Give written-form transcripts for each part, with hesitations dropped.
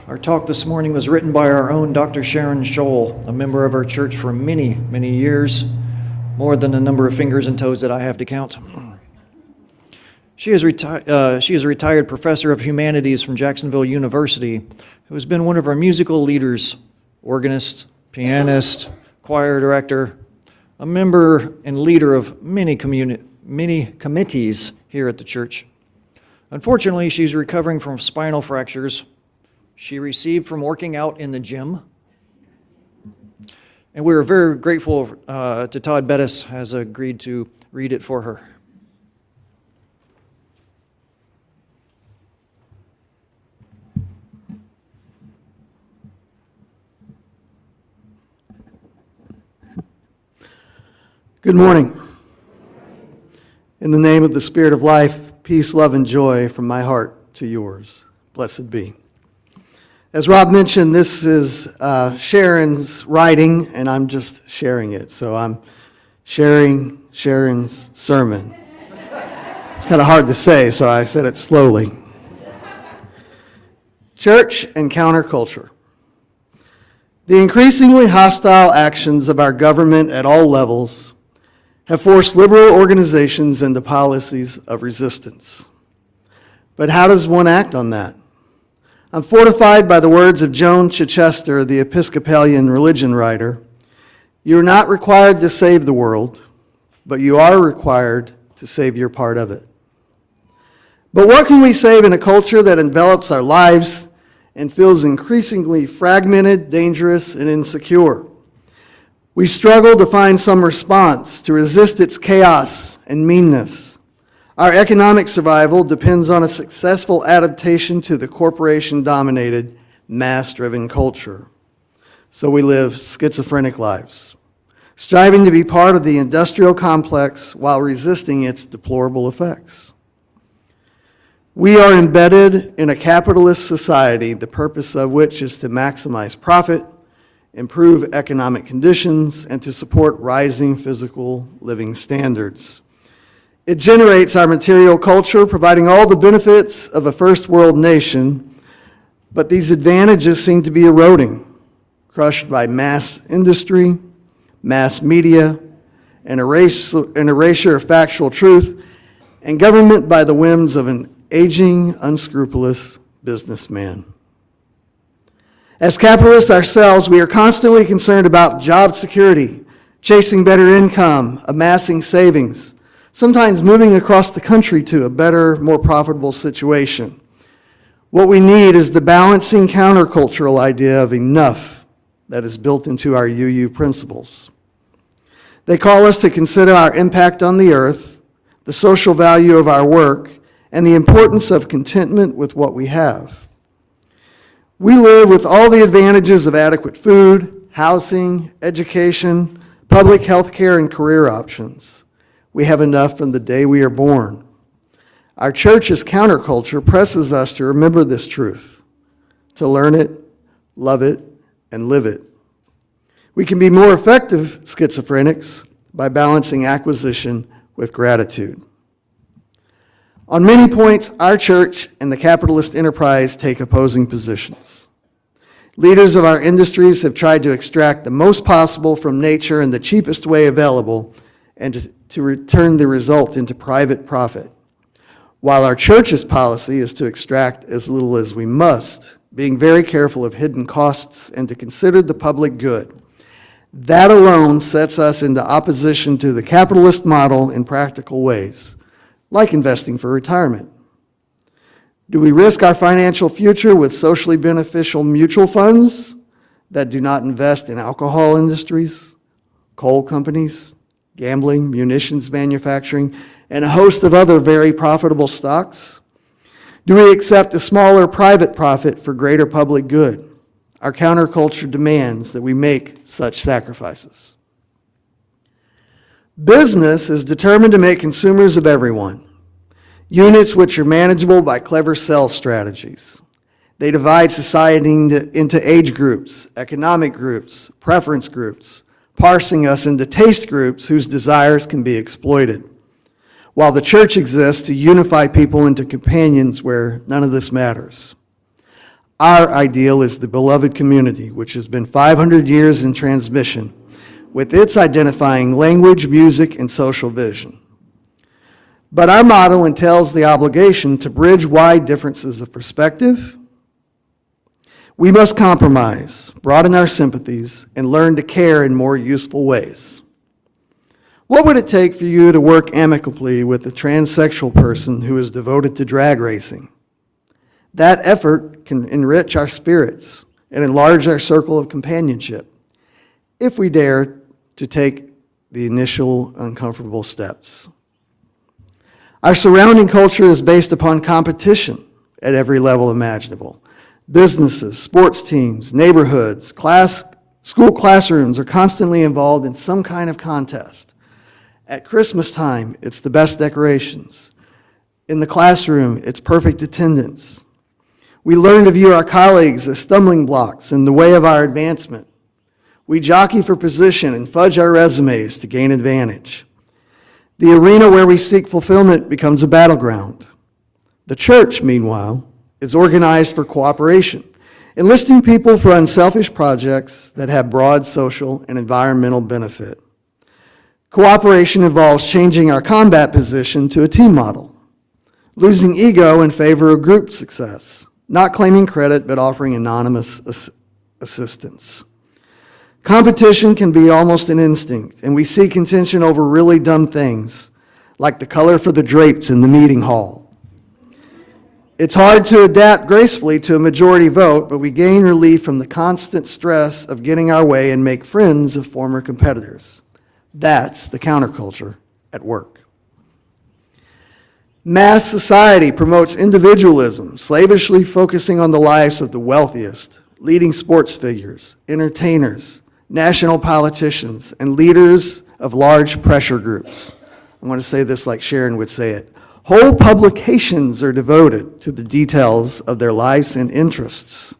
Our talk this morning was written by our own Dr. Sharon Scholl, a member of our church for many, many years, more than the number of fingers and toes that I have to count. She is a retired professor of humanities from Jacksonville University, who has been one of our musical leaders, organist, pianist, choir director, a member and leader of many committees here at the church. Unfortunately, she's recovering from spinal fractures she received from working out in the gym. And we are very grateful to Todd Bettis has agreed to read it for her. Good morning. In the name of the Spirit of life, peace, love, and joy from my heart to yours. Blessed be. As Rob mentioned, this is Sharon's writing, and I'm just sharing it. So I'm sharing Sharon's sermon. It's kind of hard to say, so I said it slowly. Church and counterculture. The increasingly hostile actions of our government at all levels have forced liberal organizations into policies of resistance. But how does one act on that? I'm fortified by the words of Joan Chichester, the Episcopalian religion writer. You're not required to save the world, but you are required to save your part of it. But what can we save in a culture that envelops our lives and feels increasingly fragmented, dangerous, and insecure? We struggle to find some response to resist its chaos and meanness. Our economic survival depends on a successful adaptation to the corporation-dominated, mass-driven culture. So we live schizophrenic lives, striving to be part of the industrial complex while resisting its deplorable effects. We are embedded in a capitalist society, the purpose of which is to maximize profit, improve economic conditions, and to support rising physical living standards. It generates our material culture, providing all the benefits of a first world nation, but these advantages seem to be eroding, crushed by mass industry, mass media, an erasure of factual truth, and government by the whims of an aging, unscrupulous businessman. As capitalists ourselves, we are constantly concerned about job security, chasing better income, amassing savings, sometimes moving across the country to a better, more profitable situation. What we need is the balancing countercultural idea of enough that is built into our UU principles. They call us to consider our impact on the earth, the social value of our work, and the importance of contentment with what we have. We live with all the advantages of adequate food, housing, education, public health care, and career options. We have enough from the day we are born. Our church's counterculture presses us to remember this truth, to learn it, love it, and live it. We can be more effective schizophrenics by balancing acquisition with gratitude. On many points, our church and the capitalist enterprise take opposing positions. Leaders of our industries have tried to extract the most possible from nature in the cheapest way available and to return the result into private profit, while our church's policy is to extract as little as we must, being very careful of hidden costs and to consider the public good. That alone sets us into opposition to the capitalist model in practical ways, like investing for retirement. Do we risk our financial future with socially beneficial mutual funds that do not invest in alcohol industries, coal companies, gambling, munitions manufacturing, and a host of other very profitable stocks? Do we accept a smaller private profit for greater public good? Our counterculture demands that we make such sacrifices. Business is determined to make consumers of everyone, units which are manageable by clever sales strategies. They divide society into age groups, economic groups, preference groups, parsing us into taste groups whose desires can be exploited, while the church exists to unify people into companions where none of this matters. Our ideal is the beloved community, which has been 500 years in transmission, with its identifying language, music, and social vision. But our model entails the obligation to bridge wide differences of perspective. We must compromise, broaden our sympathies, and learn to care in more useful ways. What would it take for you to work amicably with a transsexual person who is devoted to drag racing? That effort can enrich our spirits and enlarge our circle of companionship if we dare to take the initial uncomfortable steps. Our surrounding culture is based upon competition at every level imaginable. Businesses, sports teams, neighborhoods, school classrooms are constantly involved in some kind of contest. At Christmas time, it's the best decorations. In the classroom, it's perfect attendance. We learn to view our colleagues as stumbling blocks in the way of our advancement. We jockey for position and fudge our resumes to gain advantage. The arena where we seek fulfillment becomes a battleground. The church, meanwhile, is organized for cooperation, enlisting people for unselfish projects that have broad social and environmental benefit. Cooperation involves changing our combat position to a team model, losing ego in favor of group success, not claiming credit but offering anonymous assistance. Competition can be almost an instinct, and we see contention over really dumb things, like the color for the drapes in the meeting hall. It's hard to adapt gracefully to a majority vote, but we gain relief from the constant stress of getting our way and make friends of former competitors. That's the counterculture at work. Mass society promotes individualism, slavishly focusing on the lives of the wealthiest, leading sports figures, entertainers, national politicians, and leaders of large pressure groups. I want to say this like Sharon would say it. Whole publications are devoted to the details of their lives and interests.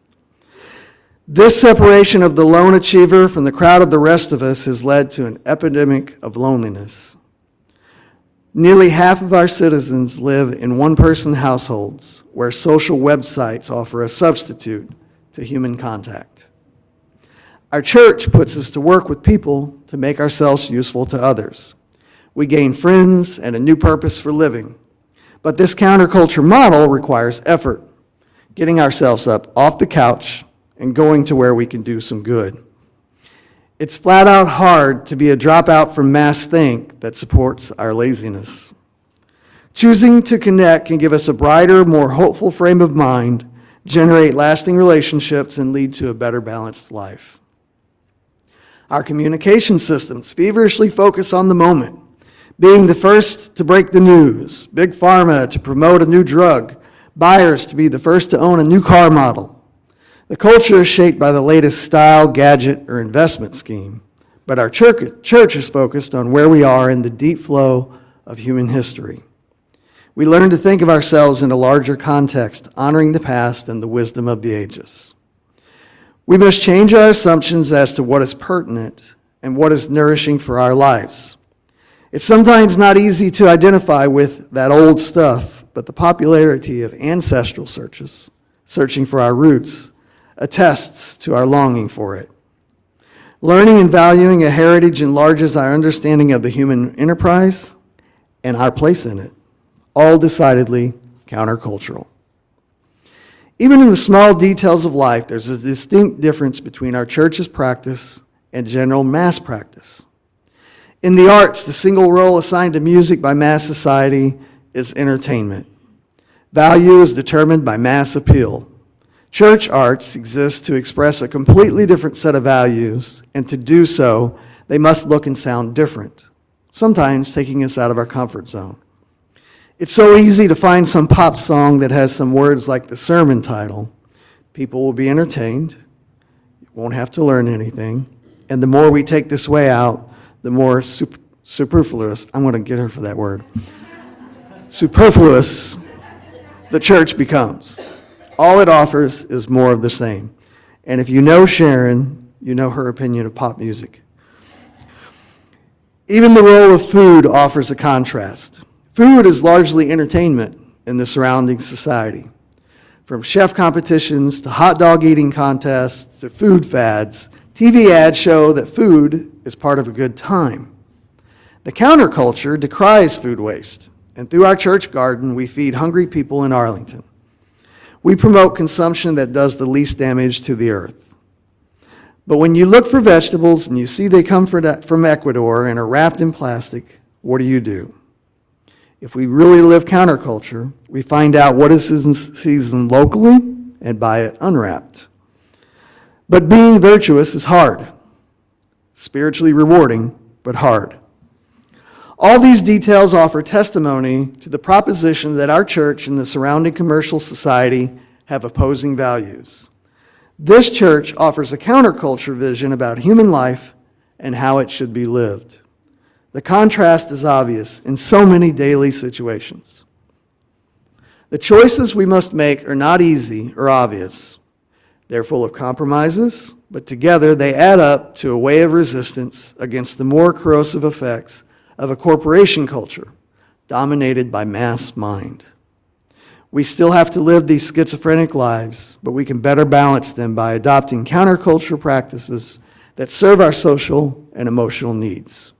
This separation of the lone achiever from the crowd of the rest of us has led to an epidemic of loneliness. Nearly half of our citizens live in one-person households where social websites offer a substitute to human contact. Our church puts us to work with people to make ourselves useful to others. We gain friends and a new purpose for living. But this counterculture model requires effort, getting ourselves up off the couch and going to where we can do some good. It's flat out hard to be a dropout from mass think that supports our laziness. Choosing to connect can give us a brighter, more hopeful frame of mind, generate lasting relationships, and lead to a better balanced life. Our communication systems feverishly focus on the moment, being the first to break the news, big pharma to promote a new drug, buyers to be the first to own a new car model. The culture is shaped by the latest style, gadget, or investment scheme, but our church is focused on where we are in the deep flow of human history. We learn to think of ourselves in a larger context, honoring the past and the wisdom of the ages. We must change our assumptions as to what is pertinent and what is nourishing for our lives. It's sometimes not easy to identify with that old stuff, but the popularity of ancestral searches, searching for our roots, attests to our longing for it. Learning and valuing a heritage enlarges our understanding of the human enterprise and our place in it, all decidedly countercultural. Even in the small details of life, there's a distinct difference between our church's practice and general mass practice. In the arts, the single role assigned to music by mass society is entertainment. Value is determined by mass appeal. Church arts exist to express a completely different set of values, and to do so, they must look and sound different, sometimes taking us out of our comfort zone. It's so easy to find some pop song that has some words like the sermon title. People will be entertained, you won't have to learn anything, and the more we take this way out, the more superfluous, I'm going to get her for that word, superfluous the church becomes. All it offers is more of the same. And if you know Sharon, you know her opinion of pop music. Even the role of food offers a contrast. Food is largely entertainment in the surrounding society. From chef competitions to hot dog eating contests to food fads, TV ads show that food is part of a good time. The counterculture decries food waste, and through our church garden, we feed hungry people in Arlington. We promote consumption that does the least damage to the earth. But when you look for vegetables and you see they come from Ecuador and are wrapped in plastic, what do? If we really live counterculture, we find out what is seasoned locally and buy it unwrapped. But being virtuous is hard, spiritually rewarding, but hard. All these details offer testimony to the proposition that our church and the surrounding commercial society have opposing values. This church offers a counterculture vision about human life and how it should be lived. The contrast is obvious in so many daily situations. The choices we must make are not easy or obvious. They're full of compromises, but together they add up to a way of resistance against the more corrosive effects of a corporation culture dominated by mass mind. We still have to live these schizophrenic lives, but we can better balance them by adopting countercultural practices that serve our social and emotional needs.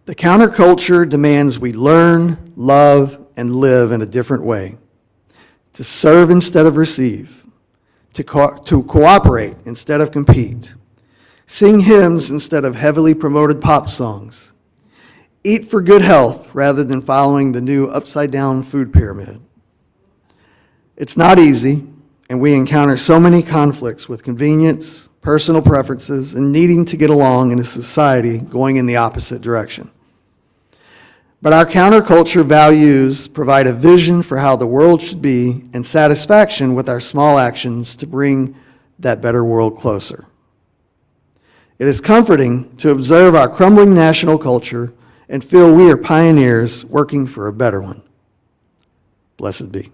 The counterculture demands we learn, love, and live in a different way, to serve instead of receive, to cooperate instead of compete, sing hymns instead of heavily promoted pop songs, eat for good health rather than following the new upside-down food pyramid. It's not easy, and we encounter so many conflicts with convenience, personal preferences, and needing to get along in a society going in the opposite direction. But our counterculture values provide a vision for how the world should be and satisfaction with our small actions to bring that better world closer. It is comforting to observe our crumbling national culture and feel we are pioneers working for a better one. Blessed be.